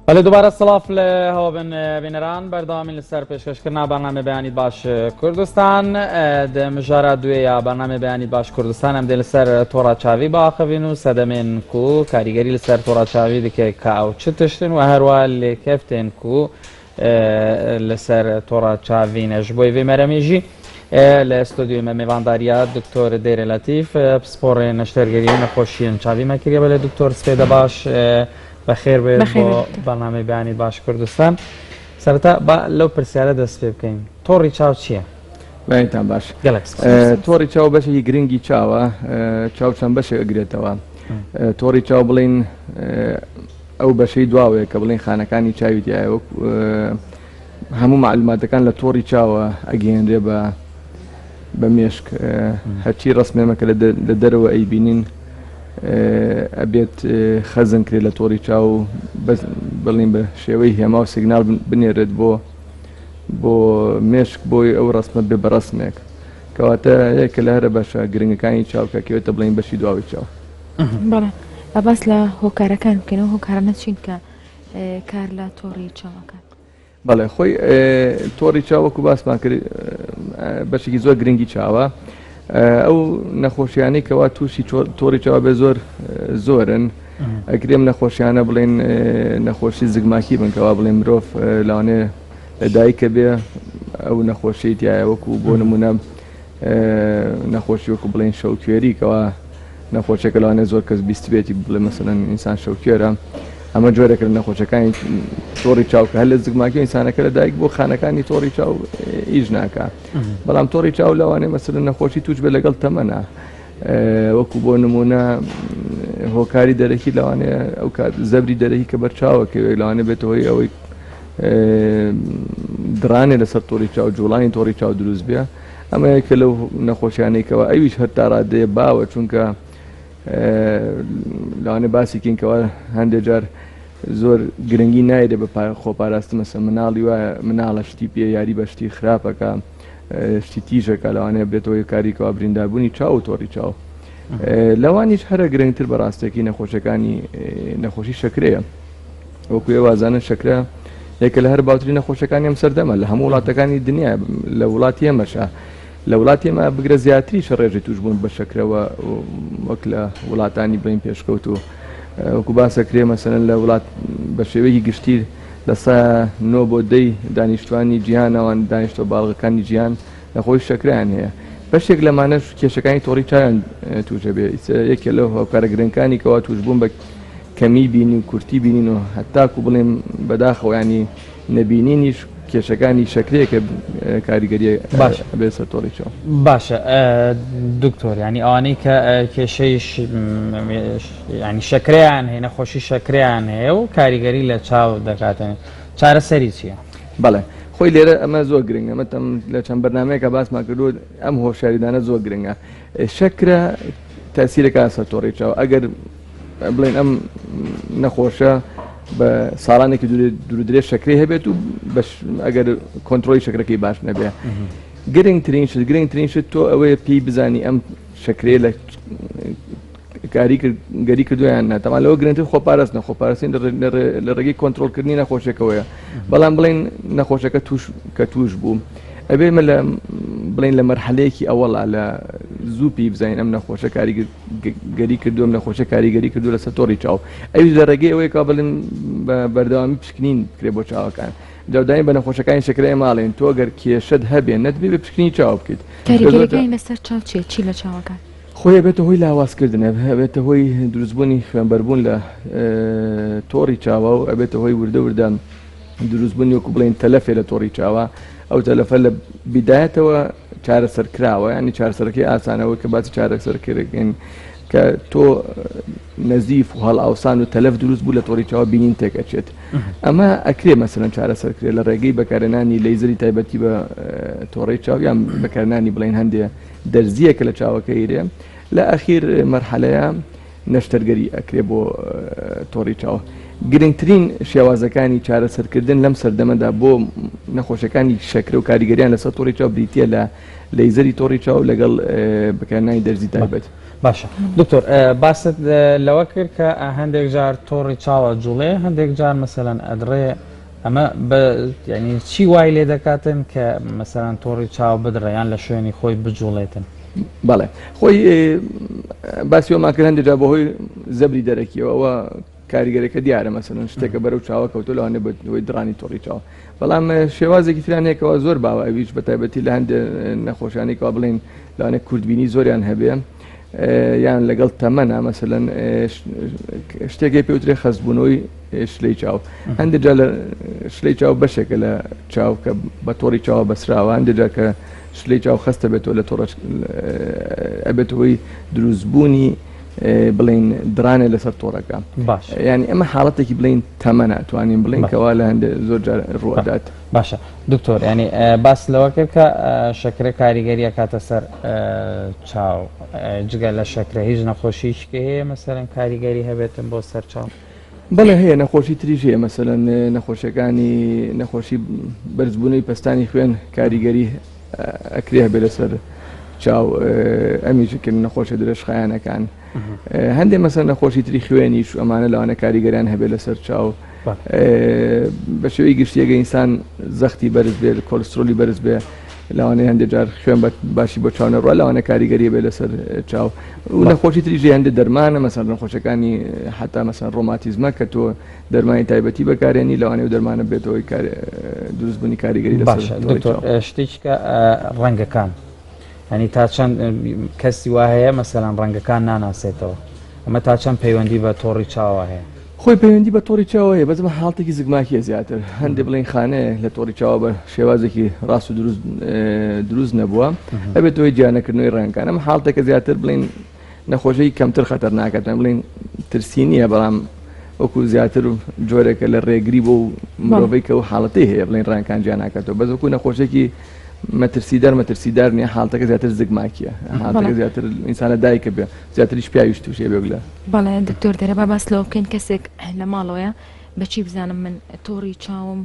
ولی دوباره سلاف لهوا بینران بردامی لسر پیشکشکردنا برنامه بیانی باش کردستان ده مجاره دوی یا برنامه بیانی باش کردستان هم دل سر تورا چاوی با آخوینو سدمین کو کاریگری لسر تورا چاوی دکه کاو چتشتن و هر وال کفتن کو لسر تورا چاوی نجبوی و مرمیجی لاستودیو میوانداریا دکتر دیر لطیف سپور نشترگری نخوشین چاوی مکریه بله دکتر سپیده باش بخیر به برنامه بیانی باش کردستان سرتا با لو پرسیاره دست پی بکەین تۆڕی چاو چییە؟ باینتان باش تۆڕی چاو بەشێکی گرنگی چاوە چاو چەند بەشێک ئەگرێتەوە تۆڕی چاو بڵین ئەو بەشەی دواوەیە کە بڵین خانەکانی چاوی تایە هەموو معلوماتەکان لە تۆڕی چاوە ئەگەێنرێ بە مێشک هەرچی ڕسمێمەکە لە دەرەوە ئەیبینین ئەبێت خەزم کرێت لە تۆڕی چاو بڵین بە شێوەی هێما و سیگنال بنێرێت بۆ مێشک بۆی ئەو ڕسمە بێ بە ڕسمێک کەواتە یەکە لە هەرە بەشە گرنگەکانی چاوکەکەوێتە بڵین بەشی دواوی چاو. بەڵێ بەباس لە هۆکارەکان بکەنەوە هۆکارانە چین کە کار لە تۆڕی چاوەکان. بەڵێ خۆی تۆڕی چاوەکو باسمان کرد بەشێکی زۆر گرنگی چاوە ئەو نەخۆشیانەی کەوا تووشی تۆڕی چاوە بێ زۆرن ئەگرێم نەخۆشیانە بڵێن نەخۆشی زگماکی بن کەوا بڵێن مرۆڤ لەوانێ لە دایکە بێ ئەو نەخۆشی تایە وەکو بۆ نمونە نەخۆشی وەکو بڵێن شەوکوێری کەوا نەخۆشیەکە لەوانێ زۆر کەس بیست بێتی بڵێ مەسەڵەن ئینسان شەوکوێرە ئەمە جۆرێک لە نەخۆشیەکانی تۆڕی چاو کە هەر لە زگماکی ئینسانەکە لە دایک بۆ خانەکانی تۆڕی چاو ئیش ناکات بەڵام تۆڕی چاو لەوانێ مەسەڵەن نەخۆشی توش بێ لەگەڵ تەمەنە وەکو بۆ نمونە هۆکاری دەرەکی لەوانێ ئەو کات زەبری دەرەکی کە بەرچاوەکەوێت لەوانێ بێتەوەی ئەوەی درانێ لەسەر تۆڕی چاو جوڵانی تۆڕی چاو دروست بێ ئەمە یەکە لەو نەخۆشیانەیەکەوە ئەویش هەر تا ڕادەیە باوە چونکە لەوانێ باسیکەینکەوە هەندێک جار زۆر گرنگی نایدێ بە خۆپاراستن مەسە مناڵی وایە مناڵە شتی پێ یاری بە شتی خراپەکە شتی تیژەکە لەوانەیە بێتەوەی کاریکەوە برینداربوونی چاو و تۆڕی چاو لەوانیش هەرە گرنگتر بەڕاستێکی نەخۆشەکانی نەخۆشی شەکرەیە وەکو وازانە شەکرە یەکە لە هەر باوتری نەخۆشەکانی ئەم سەردەمە لە هەموو وڵاتەکانی دنیا لە وڵاتی ئێمەشە لە وڵاتی ئێمە بگرە زیاتری شەڕێژی توش بوون بە شەکرەوە وەک لە وڵاتانی بڵین پێشکەوت و وەکو باسەکرێ مەسەرەن لە وڵات بە شێوەیەکی گشتی لە سا 9 بۆ 10 دانیشتوانی جیهانەوەن دانیشتۆ باڵغەکانی جیهان لەخۆی شەکران هەیە بەشێک لەمانەش کێشەکانی تۆڕی چاویان توشە بێ یەکێ لەو هۆکارە گرنگەکانی کەوا توش بوون بە کەمی بینی و کورتی بینین و هەتاکو بڵێم بەداخەوە ینی نەبینینیش کێشەکانی شەکرەیەکە کاریگەریە باش بێسە تۆڕی چاو باشە دکتۆر ینی ئەوانەی کە کێشەیش ینی شەکرەیان هەیە نەخۆشی شەکرەیان هەیە و کاریگەری لە چاو دەکاتێنێ چارەسەری چییە؟ بەڵێ خۆی لێرە ئەمە زۆر گرنگە ئەمەتەم لە چەند بەرنامەیەکە باسمان کردو ئەم هۆشیاریدانە زۆر گرنگە شەکرە تەسیرێکە سەر تۆڕی چاو ئەگەر بڵێن ئەم نەخۆشە بە ساڵانێکی دوورودرێ شەکری هەبێت و ئەگەر کۆنتترۆلی شەکرەکەی باش نەبێ گرنگترین شت تۆ ئەوەیە پێی بزانی ئەم شەکرێ لە کاریگەری کردویان ناتەمان لەوە گرنگتر خۆپاراستنە خۆپاراستین لە ڕێگەی کۆنتترۆلکردنی نەخۆشیەکەوەیە بەڵام بڵێن نەخۆشەکە کە توش بوو ئەبێ مە لە بڵین لە مەرحەلەیەکی ئەوەڵا لە زوو پێی بزانین ئەم نەخۆشە کاریگەری کردووە نەخۆشە کاریگەری کردو لەسەر تۆڕی چاو ئەویش لە ڕێگەی ئەوەیە کا بڵێن بە بەردەوامی پشکنین کرێ بۆ چاوەکان داودانی بە نەخۆشەکانی شەکرەی ماڵێن تۆ گەر کێشەت هەبێن نەتبێ بە پشکنی چاو بکەیت کاریگەریەکانی لەسەر چاو چی لە چاوەکان خۆی بێتە هۆی لاوازکردنە بێتە هۆی دروستبوونی خوێنبەربوون لە تۆڕی چاوە و ئەبێتە هۆی وردە دروستبوونی وەکو بڵێن تەلەفێ لە تۆڕی چاوە ئەو تەلەفە لە بیدایەتەوە چارەسەر کراوە ینی چارەسەرەکەی ئاسانەوە کە باسی چارەسەرکردەکەین کە تۆ نەزیف و هەڵ ئاوسان و تەلەف دروست بوو لە تۆڕی چاوە بینین تێکەچێت ئەمە ئەکرێ مەسەرەن چارەسەرکرێت لە ڕێگەی بەکارهێنانی لەیزەری تایبەتی بە تۆڕی چاو یان بەکارهێنانی بڵێن هەندێ دەرزیەکە لە چاوەکە هیرێ لە ئەخیر مەرحەلەیە نەشتەرگەری ئەکرێ بۆ تۆڕی چاو. گرنگترین شێوازەکانی چارەسەرکردن لەم سەردەمەدا بۆ نەخۆشەکانی شەکرە و کاریگەریان لەسەر تۆڕی چاو بریتە لە لەیزەری تۆڕی چاو لەگەڵ بەکارهێنانی دەرزی تایبەت. باشە دکتۆر باست لەوە کرد کە هەندێک جار تۆڕی چاوە جوڵێ هەندێک جار مەسەلەن ئەدرێ ئەمە ینی چی وای لێ دەکاتن کە مەسەلەن تۆڕی چاو بدڕێیان لە شوێنی خۆی بجوڵێتن. بەڵێ خۆی باسیۆماکرد هەندێک جار بەهۆی زەبری دەرەکیەوە کاریگەرەکە دیارە مەسەلەن شتێکە بەرەو چاوە کەوتو لەوانێ بەهۆی دڕانی تۆڕی چاوە. بەڵام شێوازێکی ترانەیەکەوە زۆر باوە ئەویش بە تایبەتی لە هەندێک نەخۆشیانێکەوە بڵێن لەوانێت کوردبینی زۆریان هەبێ یان لەگەڵ تەمەنە مەسەلەن شتێکی پێوترێ خەستبوونەوەی شلەی چاو. هەندێک جار لە شلەی چاو بەشێکە لە چاو کە بە تۆڕی چاوە بەسراوە هەندێک جار کە شلەی چاو خەستە بێتەوە لە تۆڕ ئەبێتەوەی دروستبوونی بڵین درانێ لەسەر تۆڕەکە. باش ینی ئەمە حاڵەتێکی بڵین تەمەنە توانین بڵین کەوا لە هەندێک زۆر جار ڕوەدات. باشە دکتۆر ینی باس لەوە کرد کە شەکرە کاریگەریە کاتە سەر چاو جگە لە شەکرە هیچ نەخۆشیشکە هەیە مەسەرەن کاریگەری هەبێتن بۆ سەر چاو. بەڵێ هەیە نەخۆشی تریژ هەیە مەسەلەن نەخۆشیەکانی نەخۆشی بەرزبوونەوەی پەستانی خوێن کاریگەری ئەکرێ هەبێ لەسەر چاو ئەمیشکرد نەخۆشە درێژخایانەکان. هەندێک مەسەر نەخۆشی تری خوێنیش ئەمانە لەوانە کاریگەریان هەبێ لەسەر چاو بە شێوەی گشتیەگە ئینسان زەختی بەرز بێ کۆلسترۆلی بەرز بێ لەوانەیە هەندێک جار خوێن باشی بۆ چاو نەڕوە لەوانە کاریگەری بێ لەسەر چاو. و نەخۆشی تریژی هەندێک دەرمانە مەسەر نەخۆشەکانی حتا مەسەر ڕۆماتیزمە کە تۆ دەرمانی تایبەتی بەکارێنی لەوانەیە و دەرمانە بێتەوەی دروستبوونی کاریگەری لەسەر. دکتۆر شتێککە ڕەنگەکان هەنی تا چەند کەسی وا هەیە مەسەلەن ڕەنگەکان ناناسێتەوە ئەمە تا چەند پەیوەندی بە تۆڕی چاوە هەیە. خۆی پەیوەندی بە تۆڕی چاوە هەیە بەزمە حاڵتێکی زگماکیە زیاتر هەندێک بڵین خانەیە لە تۆڕی چاوە بە شێوازێکی ڕاست و دروست نەبووە ئەبێتەوەی گیانەکردنەوەی ڕەنگەکان. ئەم حاڵتێکە زیاتر بڵین نەخۆشەی کەمتر خەتەر ناکاتن بڵین ترسی نییە بەڵام وەکو زیاتر جۆرێکە لە ڕێگری بۆ مرۆڤەی کە و حاڵەتی هەیە بڵین ڕەنگەکان گیان ناکاتەوە بەس وەکو نەخۆشێکی مەترسیدار نییە حاڵتەکە زیاتر زگماکیە حاڵتەکە زیاتر ئینسانە دایکە بێ زیاتریش پیاویش تووشێ بێگلە. بەڵێ دکتۆر دەرەبا باس لەوە بکەین کەسێک لە ماڵەوەیە بەچی بزانم من تۆڕی چاوم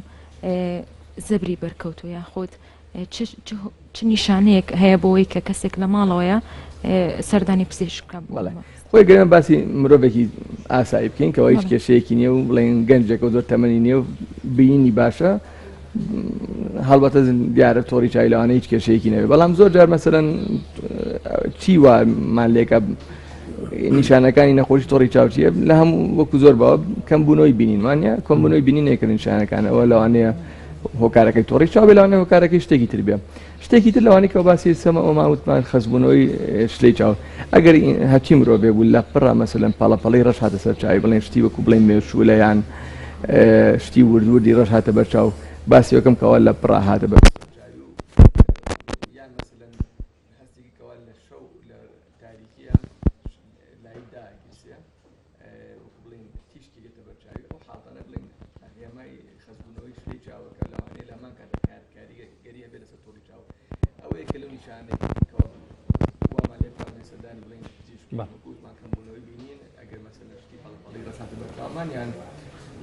زەبری بەرکەوتو یاخۆت چ نیشانەیەک هەیە بۆەوەی کە کەسێک لە ماڵەوەیە سەردانی پزیشکە بووە. خۆی گەرمە باسی مرۆڤێکی ئاسایی بکەین کەەوە هیچ کێشەیەکی نییە و بڵێن گەنجێکە زۆر تەمەنی نییە و بینی باشە هەڵبەتە دیارە تۆڕی چای لەوانە هیچ کێشەیەکی نەوێت بەڵام زۆر جار مەسەرەن چی وامان لێکە نیشانەکانی نەخۆشی تۆڕی چاوچیە لە هەموو وەکو زۆر باوە کەمبوونەوەی بینینمانە کۆمبوونەوەی بینی نێکرد نیشانەکانەوە لەوانەیە هۆکارەکەی تۆڕی چاو بێ لەوانەیە هۆکارەکەی شتێکی تر بێ شتێکی تر لەوانەیە کە باسی سەمە ئۆماوتمان خەزبوونەوەی شلەی چاو ئەگەر هەچی مرۆڤ بێ بوو لە پڕە مەسەلەن پاڵەپەڵی ڕەش هاتە سەر چاوی بڵێن شتی وەکو بڵێن مێشولەیان شتی وردوردی ڕەش هاتە بەر چاو باسی یەکەم کەوا لە پڕ هاتە بە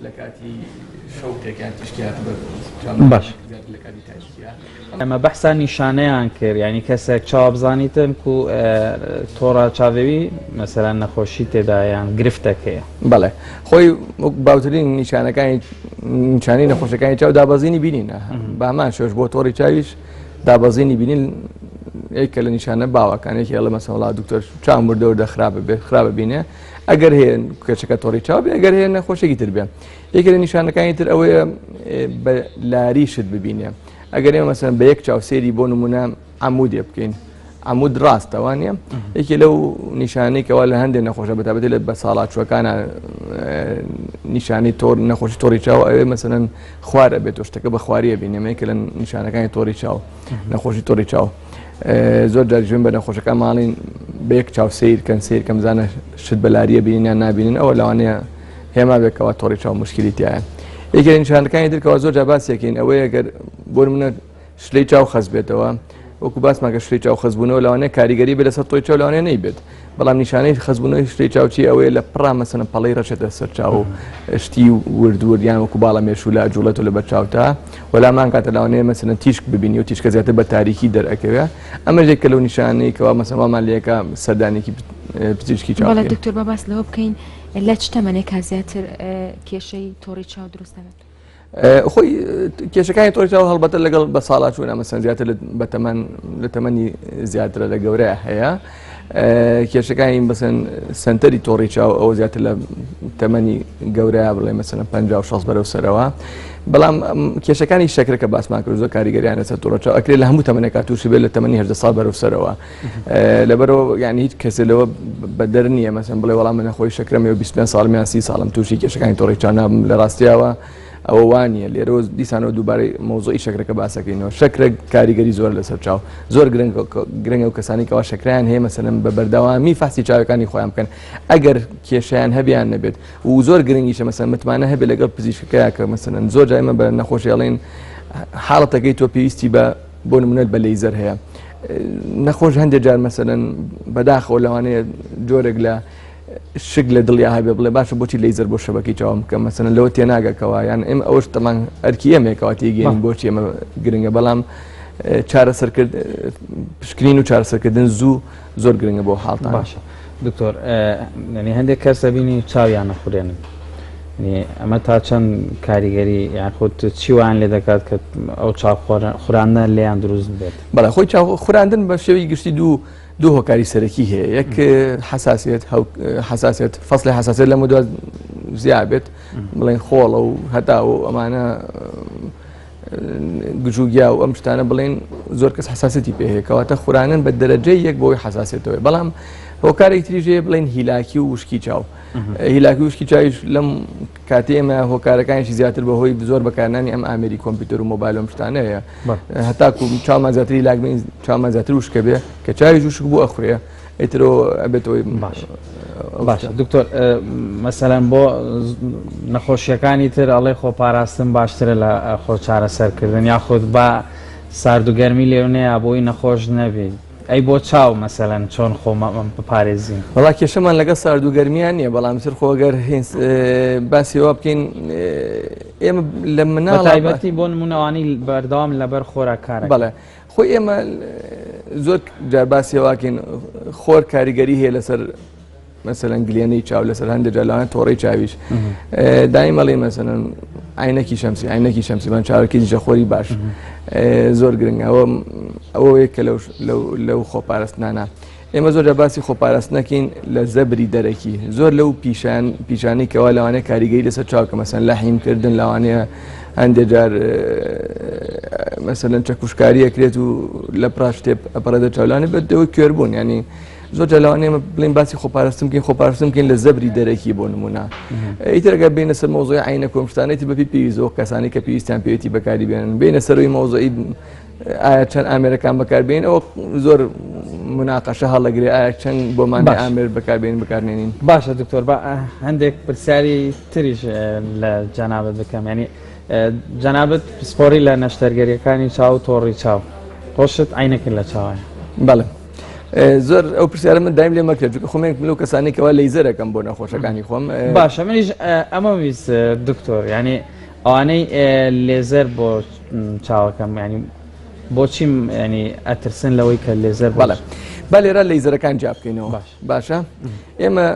لە کاتی شەوتێکیان تشکیات باش ئەمە بەحسا نیشانەیان کرد ینی کەسێک چاوە بزانیتن و تۆڕە چاوێوی مەسەلەن نەخۆشی تێدایان گرفتەکەیە. بەڵێ خۆی باوترین نیشانەکانی نیشانەی نەخۆشەکانی چاو دابەزینی بینینە بامان شێش بۆ تۆڕی چاویش دابەزینی بینین یەکە لە نیشانە باوەکانێکی لە مەسەڵا دکتۆر چاو مردەوردە خراپە بینێ ئەگەر هەیە کێچەکە تۆڕی چاو بێ ئەگەر هەیە نەخۆشێکی تر بێ یەکە لە نیشانەکانی تر ئەوەیە بە لاریشت ببینێ ئەگەر ئێمە مەسەلەن بە یەک چاو سێری بۆ نمونە عەمودێ بکەین عەمود ڕاستەوانە یەکێ لەو نیشانەیەکەوە لە هەندێک نەخۆشە بەتابەتی لە بە ساڵاتچوەکانە نیشانەی نەخۆشی تۆڕی چاو ئەوێ مەسەلەن خوارە بێت شتەکە بە خواریە بینێمە یەکە لە نیشانەکانی تۆڕی چاو نەخۆشی تۆڕی چاو زۆر جار ژوێن بە نەخۆشەکان ماڵین بە یەک چاو سیرکەن سیرکەم زانە شت بەلاریە بینیان نابینن ئەوە لەوانەیە هێما بێکەوە تۆڕی چاو مشکلی تایە یەکێ نیشانەکانی ترکەوە زۆر جا باسیەکەین ئەوەیە گەر بۆ نمونە شلەی چاو خەز بێتەوە وەکو باسماکە شتێک چاو خەزبوونەوە لەوانەیە کاریگەری بێ لەسەر تۆی چاو لەوانەیە نەیبێت بەڵام نیشانەی خەزبوونەوەی شتێک چاوچی ئەوەیە لە پڕا مەسەن پەڵەی ڕەچێتە سەر چاو شتی وردووریان وەکو باڵە مێشوولە جوڵەت و لە بەرچاوتا وەلامان کاتە لەوانەیە مەسەن تیشک ببینی و تیشکە زیاتر بە تاریکی دەرەکەوێ ئەمە ژێک کە لەو نیشانەی کەوا مەسەڵمان لەیەکە سەردانێکی پزیشکی چاو بەڵێ دکتۆر بە باس لەوە بکەین لە چ تەمەنێک زیاتر کێشەی تۆڕی چاو دروست دەبێت خۆی کێشەکانی تۆڕی چاو هەڵبەتە لەگەڵ بە ساڵات چوونە مەسەن زیاتر لە تەمەنی زیاترە لە گەورەیە هەیە کێشەکانی بەسەن سنتەری تۆڕی چاو ئەوە زیاتر لە تەمەنی گەورەیە بڵێ مەسەن 56 بەرەو سەرەوە بەڵام کێشەکانی شەکرە کە باسمان کرد زۆر کاریگەریان لەسەر تۆڕە چاو ئەکرێت لە هەموو تەمەنێکات تووشی بێت لە تەمەنی 18 ساڵ بەرەو سەرەوە لەبەرەوە یعنی هیچ کەسێ لەوە بەدەر نییە مەسەن بڵێ وەڵام من خۆی شەکرەمەوە 25 ساڵمیان 30 ساڵم تووشی کێشەکانی تۆڕی چاو نابم لە ڕاستیاوە ئەوە وانە لێرەوە دیسانەوە دووبارەی مۆزۆی شەکرەکە باسەکەینەوە شەکرە کاریگەری زۆر لەسەر چاو زۆر گرنگە و کەسانی کەوا شەکرایان هەیە مەسەلەن بە بەردەوامی فاسی چاوەکانی خۆیان بکەن ئەگەر کێشیان هەبیان نەبێت و زۆر گرنگیشە مەسەن متمانە هەبێت لەگەڵ پزیشکەکەیە کە مەسەلەن زۆر جای ئێمە بە نەخۆشیاڵین حاڵەتەکەی تۆ پێویستی بۆ نمونەت بە لەیزەر هەیە نەخۆش هەندێک جار مەسەلەن بەداخەوە لەوانەیە جۆرێک لە شک لە دڵیا هەبێ بڵێ باشە بۆچی لەیزەر بۆ شەبەکەی چاوم بکەم مەسەلەن لەوە تێناگەکەوە یان ئێمە ئەوەش تەمان ئەرکی ئەمێکەوە تێگەین بۆچی ئێمە گرنگە بەڵام چارەسەرکرد پشکنین و چارەسەرکردن زوو زۆر گرنگە بۆ حاڵتان باشە دکتۆر ینی هەندێک کەس دەبینی چاویان نەخورێنن ئەمە تا چەند کاریگەری یان خۆت چی وان لێ دەکات کە ئەو چاو خوراندن لێیان دروست بێت بەڵێ خۆی چاو خوراندن بە شێوەی گشتی دوو هۆکاری سەرەکی هەیە یەک حساسیت فەسڵی حساسیت لە مدووە زیابێت بڵێن خۆڵە و هەتا و ئەمانە گژوگیا و ئەم شتانە بڵێن زۆر کەس حساسەتی پێ هەیە کەواتە خوراندن بە دەرەجەی یەک بۆی حساسێتەوەی بەڵام هۆکارێک تریژەیە بڵێن هیلاکی و وشکی چاو هیلاکی وشکی چاویش لەم کاتێ ئێمە هۆکارەکانیشی زیاتر بەهۆی زۆر بەکارنانی ئەم ئامێری کۆمپیوتەر و مۆبایل و شتانە هەیە هەتاکو چاومان زیاتر هیلاک بین چاومان زیاتر وشکە بێ کە چاویش وشک بوو ئەخورێ ئیترەوە ئەبێتەوەی باش دکتۆر مەسەلەن بۆ نەخۆشیەکانی تر ئەڵێ خۆپاراستن باشترە لە خۆ چارەسەرکردن یاخود بە ساردوگەرمی لێونەیە بۆی نەخۆش نەبێت ئەی بۆ چاو مەسەلەن چۆن خۆمە بپارێزین وڵا کێشەمان لەگە ساردوگەرمیان نییە بەڵام سر خۆگەر باسیەوە بکەین ئێمە لە مناڵ تایبەتی بۆ نمونەوانی بەردەوام لەبەر خۆرا کارە بەڵێ خۆی ئێمە زۆر جار باسیەوەکەین خۆر کاریگەری هەیە لەسەر مەسەلەن گلێنەی چاو لەسەر هەندێک جارلەوان تۆڕەی چاویش دایمەڵێ مەسەلەن عینەکی شەمسی من چاوەکی دیژەخۆری باش زۆر گرنگ ئەوەیە کە لەو خۆپاراستنانە ئێمە زۆر باسی خۆپاراست نەکەین لە زەبری دەرەکی زۆر لەو پیشانی کەوا لەوانەیە کاریگەری لەسەر چاوکە مەسەن لەحیمکردن لەوانەیە هەندێک جار مەسەلەن چەکوشکاری ئەکرێت و لە پڕاش تێپ ئەپەرەدە چاولانە بێتەوە کوێربوون ینی زۆر جەلاوانێ بڵین باسی خۆپاراستم بکەین لە زەبری دەرەکی بۆ نمونە ئیترگە بینە سەر مۆزۆی عینە کۆمشتانێتی بەپی پێویستەوە کەسانی کە پێویستیان پێویستی بەکاری بێنن بینە سەروی مۆزۆی ئایا چەند ئامێرەکان بەکاربێن ئەوە زۆر مناقەشە هەڵەگرێ ئایا چەند بۆمانە ئامێر بەکاربێنین باشە دکتۆر بە هەندێک پرسیاری تریش لە جەنابەت بکەم ینی جەنابەت پسپۆری لە نەشتەرگەریەکانی چاو و تۆڕی چاو خۆشت عینەکن لە چاوایە بەڵێ زۆر ئەو پرسیارە من دایم لێ مەکرێت خۆمێک لەو کەسانی کەوا لەیزەرەکەم بۆ نەخۆشەکانی خۆم باشە منیش ئەمە ویست دکتۆر ینی ئەوانەی لێزەر بۆ چاوەکەم ینی بۆچی ینی ئەترسن لەوەی کە لێزەر بەڵێ با لێرە لەیزەرەکان جا بکەینەوە باشە ئێمە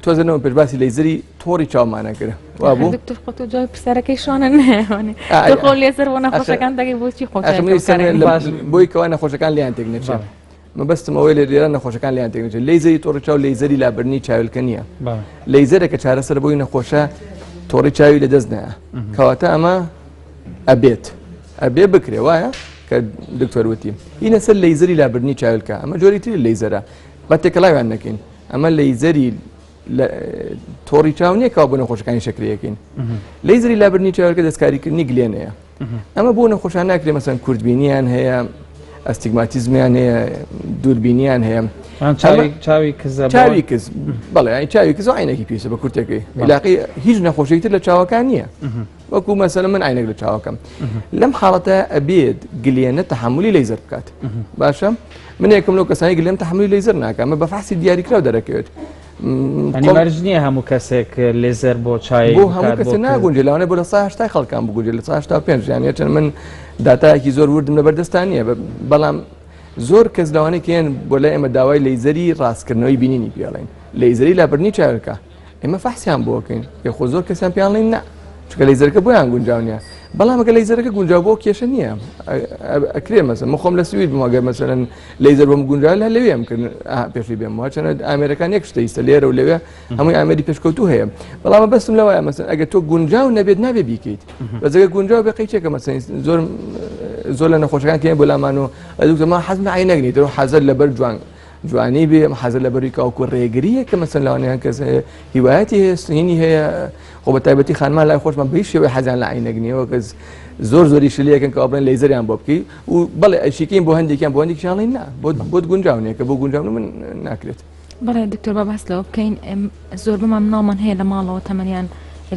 تۆزنەوە پێشباسی لەیزەری تۆڕی چاومانە کرد وابوو دکتۆر خۆ تۆ جوای پرسیارەکەی شۆنە نەیەوانێ تۆ خۆ لێزەر بۆ نەخۆشەکان دەگەی بۆچی بۆی کەوا نەخۆشەکان لیان تێک نەچێت مەبەستم ئەوەی لە لێرە نەخۆشەکان لیان تێک نەچێت لەیزەری تۆڕی چاو لەیزەری لابرنی چاویلکە نییە لەیزەرێکە چارەسەر بۆی نەخۆشە تۆڕی چاوی لەدەست نایە کەواتە ئەمە ئەبێ بکرێ وایە کە دکتۆر وتی هینە سەر لەیزەری لابرنی چاویلکە ئەمە جۆری تری لەیزەرە بە تێکەڵاویان نەکەین ئەمە لەیزەری تۆڕی چاو نییە کەوا بۆ نەخۆشەکانی شەکرەکەین لەیزەری لابرنی چاویلکە دەستکاریکردنی گلێنەیە ئەمە بۆ نەخۆشان ناکرێت مەسەن کوردبینیان هەیە ئەستیگماتیزمیان هەیە دووربینیان هەیە چاوی کزە چاوی کز بەڵێ چاوی کز عینێکی پێویستە بە کورتەکەی علاقی هیچ نەخۆشیتر لە چاوەکان نییە وەکو مەسەلە من عینێک لە چاوەکەم لەم حاڵەتە ئەبێت گلێنە تەحملی لەیزەر بکات باشە من یەکەم لەو کەسانی گلێم تەحملی لەیزەر ناکەم بە فحسی دیاریکراو دەرەکەوێت مەرج نییە هەموو کەسێک لێزەر بۆ چای بۆ هەموو کەسە ناگونجێ لەوانێ بۆ لە 180 خەڵکان بگوجێ لە 185 یانە چەند من داتایەکی زۆر وردم لە بەردەستان نییە بەڵام زۆر کەس لەوانەیە کێن بۆ لای ئێمە داوای لەیزەری ڕاستکردنەوەی بینینی پێڵین لەیزەری لابرنی چاوەکە ئێمە فحسیان بۆکەین یخۆ زۆر کەسیان پێیانڵین نا چکە لەیزەرەکە بۆیان گونجاو نییە بەڵام ئەگە لەیزەرەکە گونجاو بۆ کێشە نییە ئەکرێ مەسەن من خۆم لە سوید بمەگە مەسەرەن لەیزەر بۆم گونجاو لە لەوێم کرد پێشی بێم وچەنە ئامێرەکان یەک شتە ئیسە لێرە و لەوێ هەمووی ئامێری پێشکەوتوو هەیە بەڵام بەستم لەوەیە مەسەن ئەگە تۆ گونجاو نەبێت نابێ بیکەیت بەجگە گونجاو بێ قەیچێکە مەسەن زۆر لە نەخۆشەکان کێن بۆ لامان و ئەدوتەما حەزم عینەگنیت و حەزر لەبەر جوانی بێ حەزر لەبەری کاوکو ڕێگریە کە مەسەن لەوانەیان کەس هیوایەتی هەیە سنینی هەیە خۆ بە تایبەتی خانمان لای خۆشمان بە هیچ شێوەی حەزیان لە عینەگنیەوە کەس زۆری شلیەکەن کە ئەڵێن لەیزەریان بۆ بکەی و بەڵێ ئەشیکەین بۆ هەندێکیان بۆ هەندێکیانڵێن نا بۆت گونجاونێ کە بۆ گونجاون من ناکرێت بەڵێ دکتۆر با بەس لەوە بکەین زۆر بمان مناڵمان هەیە لە ماڵەوە تەمەنیان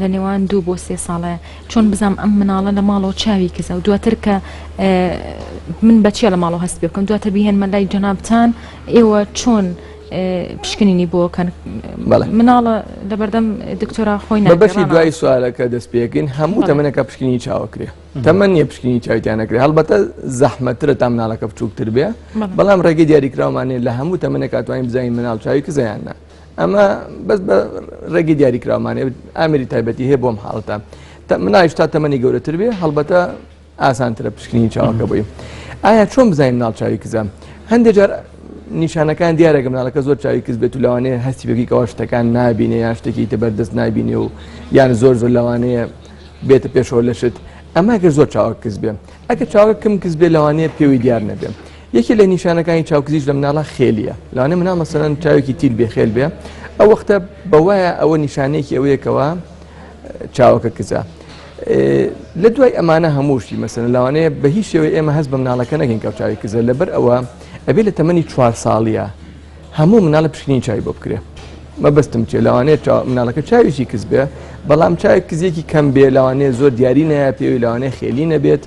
لە نێوان 2 بۆ 3 ساڵەیە چۆن بزانم ئەم مناڵە لە ماڵەوە چاوی کەسە و دواتر کە من بەچیە لە ماڵەوە هەست پێ بکەم دواتر بهێنمە لای جەنابتان ئێوە چۆن پشکنینی بۆکەن مناڵە لەبەردەم دکتۆرا خۆی بەشی دوای سوالەکە دەست پێکەین هەموو تەمەنەکە پشکنی چاوەکرێ تەمەن نیە پشکنی چاویتیانەکرێ هەڵبەتە زەحمەترە تا مناڵەکە بچووکتر بێ بەڵام ڕێگەی دیاریکراومانێ لە هەموو تەمەنەکە توانین بزانین مناڵ چاوی کزەیاننا ئەمە بەس بە ڕێگەی دیاریکراومانێ ئامێری تایبەتی هەیە بۆم حاڵەتە مناڵیش تا تەمەنی گەورەتر بێ هەڵبەتە ئاسانترە پشکنی چاوەکە بووی ئایا چۆن بزانین مناڵ چاوی کزە هەندێک جار نیشانەکان دیارەکە مناڵەکە زۆر چاوی کز بێت و لەوانەیە هەستی بەکەوە شتەکان نابینێ یان شتێکی تە بەردەست نابینێ و یان زۆر لەوانەیە بێتە پێشەوە لە شت ئەمە ئەگەر زۆر چاوە کز بێ ئەگەر چاوە کم کز بێ لەوانەیە پێوی دیار نەبێ یەکی لە نیشانەکانی چاوکزیش لە مناڵە خێلیە لەوانەیە مناڵ مەسەلەن چاوێکی تیل بێ خێل بێ ئەو وەختە بەوایە ئەوە نیشانەیەکی ئەوەیەکەوە چاوەکە کزە لە دوای ئەمانە هەمووشی مەسەلەن لەوانەیە بە هیچ شێوەی ئێمە هەست بە مناڵەکە نەکەین کە چاوی کزە لەبەر ئەوە ئەبێ لە تەمەنی 4 ساڵیە هەموو مناڵە پشکنی چاوی بۆ بکرێ مەبەستم چێ لەوانەیە مناڵەکە چاویشی کز بێ بەڵام چاوی کزێکی کەم بێ لەوانەیە زۆر دیاری نایە پێوی لەوانەیە خێلی نەبێت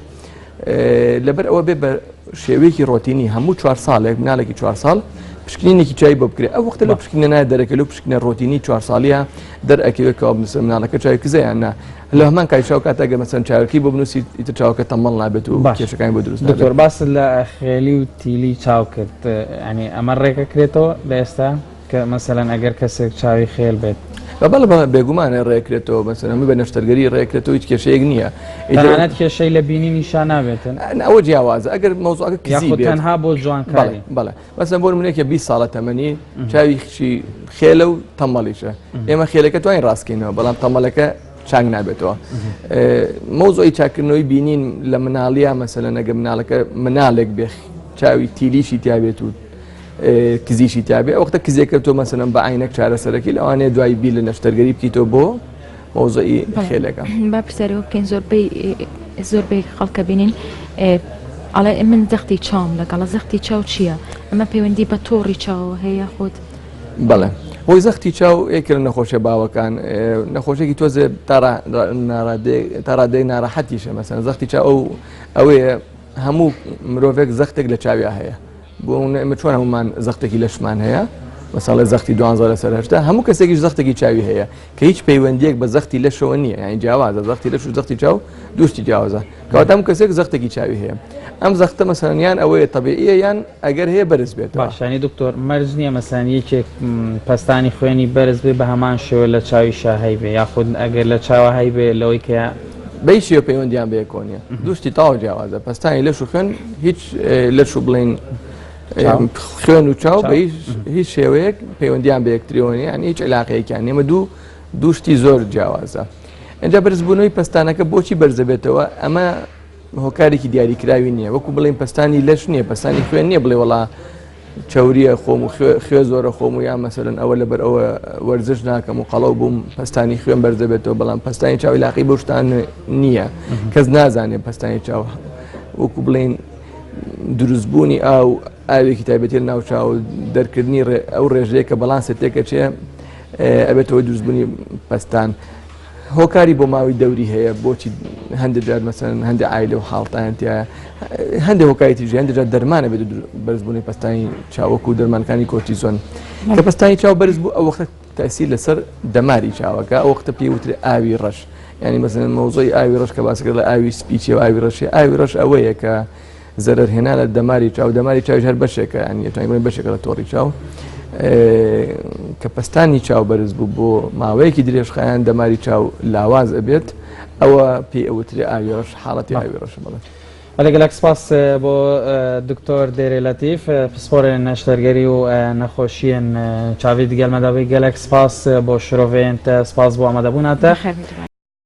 لەبەر ئەوە بێ بە شێوەیەکی ڕۆتینی هەموو 4 ساڵێک مناڵێکی 4 ساڵ پشکنینێکی چای بۆ بکرێت ئەو وەختە لە پشکنە نایە دەرەکە لەو پشکنە ڕۆتینی 4 ساڵیە دەرئەکەوێتەوە مناڵەکە چاوی کزەیان نا لە هەمان کاریشاو کاتەگە مەسەن چاوەکی بۆ بنووسی ئیتر چاوەکە تەمەڵ نابێت و کێشەکانی بۆ دروست دکتۆر باس لە خێلی و تیلی چاو کرد ینی ئەمە ڕێکەکرێتەوە لە ئێستا کە مەسەلەن ئەگەر کەسێک چاوی خێل بێت بەڵ بێگومانە ڕێکرێتەوە مەسەلەن بە نەشتەرگەری ڕێکرێتەوە هیچ کێشەیەک نییە تەنانەت کێشەی لە بینی نیشان نابێتن ئەوە جیاوازە ئەگەر مەوزوعەکە کزی بێت تەنها بۆ جوانکاری بەڵێ مەسەلەن بۆ نمونەیەکە 20 ساڵە تەمەنی چاویشی خێلە و تەمەڵیشە ئێمە خێلەکە توانین ڕاستکەینەوە بەڵام تەمەڵەکە چاک نابێتەوە مەوزۆی چاکردنەوەی بینین لە مناڵیە مەسەلەن ئەگە مناڵەکە مناڵێک بێ چاوی تیلیشی تیابێت و کزیشی تیابێ ئەو وەختە کزێکە تۆ مەسەلەن بە عینەک چارەسەرەکی لەوانەیە دوای بی لە نەشتەرگەری بکەیتەوە بۆ مەوزۆی خێلەکە با پرسیارەوە بکەین زۆربەی خەڵکە بینین ئەڵێ من زەختی چاوم لەگەڵە زەختی چاو چییە ئەمە پەیوەندی بە تۆڕی چاوە هەیە خۆت بەڵێ بۆی زەختی چاو یەکێک نەخۆشیە باوەکان نەخۆشێکی تۆزێ تا ڕادەی ناڕەحەتیشە مەسەلەن زەختی چاو ئەوەیە هەموو مرۆڤێک زەختێک لە چاویا هەیە بۆ ئێمە چۆن هەمومان زەختێکی لەشمان هەیە مەساڵە زەختی 12 لەسەر هەشتا هەموو کەسێکیش زەختێکی چاوی هەیە کە هیچ پەیوەندیەک بە زەختی لەشەوە نییە یانی جیاوازە زەختی لەش و زەختی چاو دووشتی جیاوازە کەواتە هەموو کەسێک زەختێکی چاوی هەیە ئەم زەختە مەسەلەن یان ئەوەیە تەبیعیە یان ئەگەر هەیە بەرز بێت باشانی دکتۆر مەرج نییە مەسەلەن یەکێک پەستانی خوێنی بەرز بێ بە هەمان شێوە لە چاوی شاهەی بێ یاخود ئەگەر لە چاوە هەی بێ لەوەی کە بەی شێوە پەیوەندیان بە یەکۆنیە دووشتی تاو جیاوازە پەستانی لەش و خوێن هیچ لەش و بڵین خوێن و چاو بە هیچ شێوەیەک پەیوەندیان بە یەکتریۆنی ینی هیچ علاقەیەکیان ئێمە دووشتی زۆر جیاوازە اینجا بەرزبوونەوەی پەستانەکە بۆچی بەرزە بێتەوە ئەمە هۆکارێکی دیاریکراوی نییە وەکو بڵین پەستانی لەش نییە پەستانی خوێن نییە بڵێ وڵا چاوریە خۆم و خوێ زۆرە خۆم و یان مەسەلەن ئەوە لەبەر ئەوە وەرزش ناکەم و قەڵەو بووم پەستانی خوێن بەرزە بێتەوە بەڵام پەستانی چاوی لاقی بۆ شتان نییە کەس نازانێت پەستانی چاو وەکو بڵین دروستبوونی ئاوێکی تایبەتی لە ناوچاو دەرکردنی ئەو ڕێژەیە کە بەڵانسێ تێکە چێ ئەبێتەوە دروستبوونی پەستان هۆکاری بۆ ماوەی دەوری هەیە بۆچی هەندێک جار مەسەن هەندێک عایلە و حاڵتانتیە هەندێک هۆکاری تیژی هەندێک جار دەرمانە بێت بەرزبوونی پەستانی چاوەکو و دەرمانەکانی کۆرتیزۆن کە پەستانی چاو بەرز بوو ئەو وەختە تاثیر لەسەر دەماری چاوەکە ئەو وەختە پێی وترێ ئاوی ڕەش ینی مەسەن مەوزۆی ئاوی ڕەش کە باسەکە لە ئاوی سپیچی و ئاوی ڕەشی ئاوی ڕەش ئەوەیە کە زەرەر هێنا لە دەماری چاو دەماری چاوی هەر بەشێکە ینی ئەتوانین بەشێکە لە تۆڕی چاو کە پەستانی چاو بەرز بوو بۆ ماوەیەکی درێژخایان دەماری چاو لاواز ئەبێت ئەوە پێی ئەوترێ ئاوی ڕەش حاڵەتی ئاوی ڕەش بڵێت لەگەلک سپاس بۆ دکتۆر دێرێ لەتیف پسپۆرێن نەشتەرگەری و نەخۆشیên چاوی دیگەلمەدەبی گەلک سپاس بۆ شرۆڤێن سپاس بۆ ئامادەبووناتە